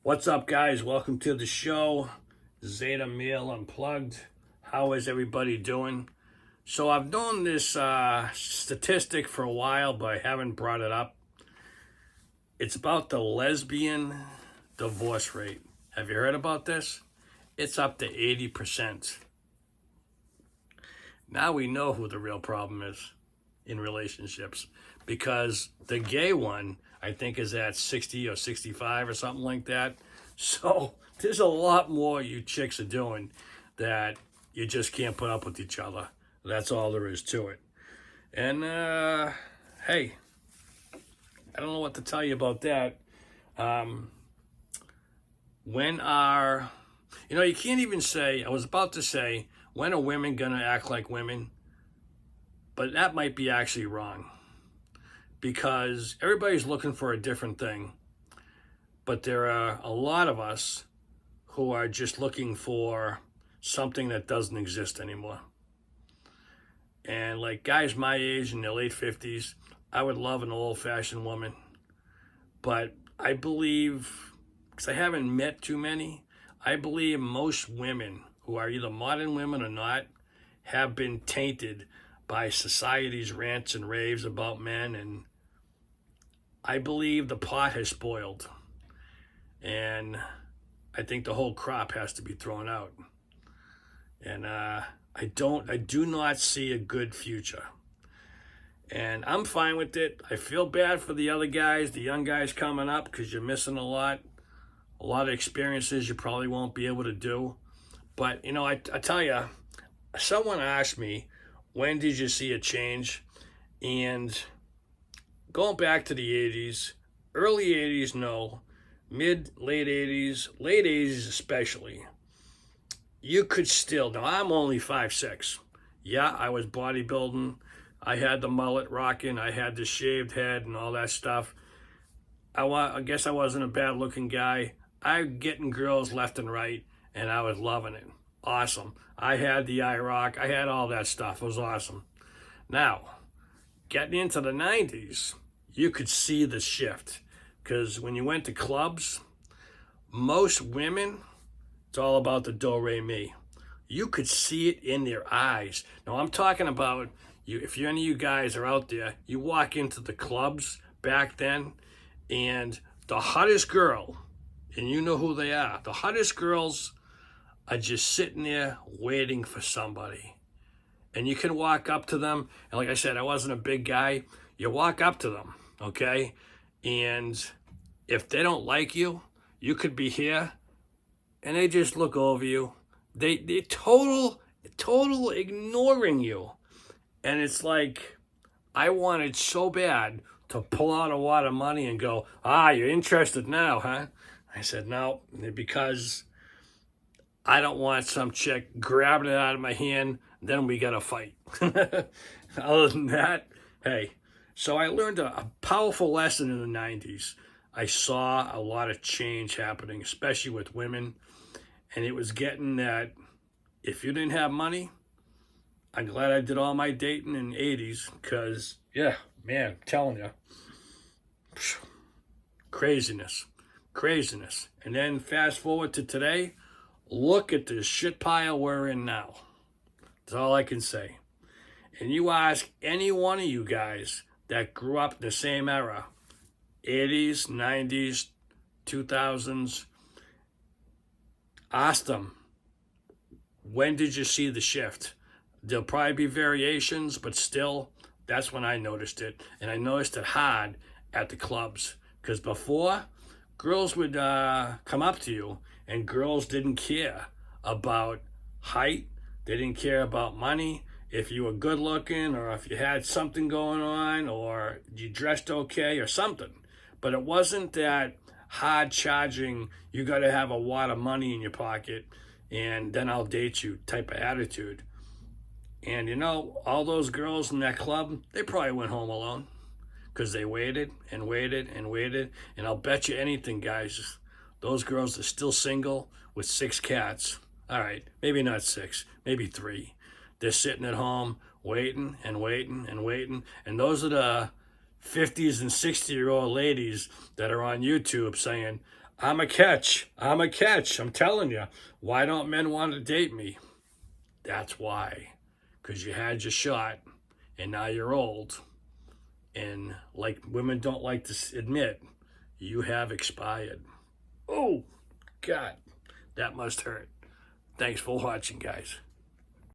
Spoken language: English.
What's up, guys? Welcome to the show, Zeta Meal Unplugged. How is everybody doing? So I've known this statistic for a while, but I haven't brought it up. It's about the lesbian divorce rate. Have you heard about this? It's up to 80%. Now we know who the real problem is in relationships, because the gay one, I think, is at 60 or 65 or something like that. So there's a lot more you chicks are doing that you just can't put up with each other. That's all there is to it. And hey, I don't know what to tell you about that. When are, you can't even say, I was about to say, when are women going to act like women? But that might be actually wrong, because everybody's looking for a different thing. But there are a lot of us who are just looking for something that doesn't exist anymore. And like guys my age in their late 50s, I would love an old-fashioned woman. But I believe, because I haven't met too many, I believe most women who are either modern women or not have been tainted by society's rants and raves about men, and I believe the pot has spoiled, and I think the whole crop has to be thrown out. And I do not see a good future. And I'm fine with it. I feel bad for the other guys, the young guys coming up, because you're missing a lot of experiences you probably won't be able to do. But, I tell you, someone asked me, when did you see a change? And going back to the 80s, early 80s, no. Late 80s especially, you could still, now I'm only 5'6". Yeah, I was bodybuilding. I had the mullet rocking. I had the shaved head and all that stuff. I guess I wasn't a bad looking guy. I was getting girls left and right, and I was loving it. Awesome. I had the eye rock. I had all that stuff. It was awesome. Now, getting into the 90s, you could see the shift, because when you went to clubs, most women, it's all about the do-re-mi. You could see it in their eyes. Now, I'm talking about, if any of you guys are out there, you walk into the clubs back then, and the hottest girl, and you know who they are, the hottest girls are just sitting there waiting for somebody. And you can walk up to them, and like I said, I wasn't a big guy. You walk up to them, okay? And if they don't like you, you could be here, and they just look over you. They total ignoring you. And it's like, I wanted so bad to pull out a wad of money and go, you're interested now, huh? I said, no, because I don't want some chick grabbing it out of my hand, then we got to fight. Other than that, hey. So I learned a powerful lesson in the 90s. I saw a lot of change happening, especially with women. And it was getting that if you didn't have money, I'm glad I did all my dating in the 80s, because, yeah, man, I'm telling you, craziness. And then fast forward to today, look at this shit pile we're in now. That's all I can say. And you ask any one of you guys that grew up in the same era, 80s, 90s, 2000s, ask them, when did you see the shift? There'll probably be variations, but still, that's when I noticed it. And I noticed it hard at the clubs. Because before, girls would come up to you, and girls didn't care about height. They didn't care about money. If you were good looking, or if you had something going on, or you dressed okay or something. But it wasn't that hard charging, you got to have a wad of money in your pocket and then I'll date you type of attitude. And all those girls in that club, they probably went home alone, because they waited and waited and waited. And I'll bet you anything, guys, those girls are still single with 6 cats. All right, maybe not 6, maybe 3. They're sitting at home waiting and waiting and waiting. And those are the 50s and 60-year-old ladies that are on YouTube saying, I'm a catch. I'm a catch. I'm telling you. Why don't men want to date me? That's why. Because you had your shot and now you're old. And like women don't like to admit, you have expired. Oh, God. That must hurt. Thanks for watching, guys.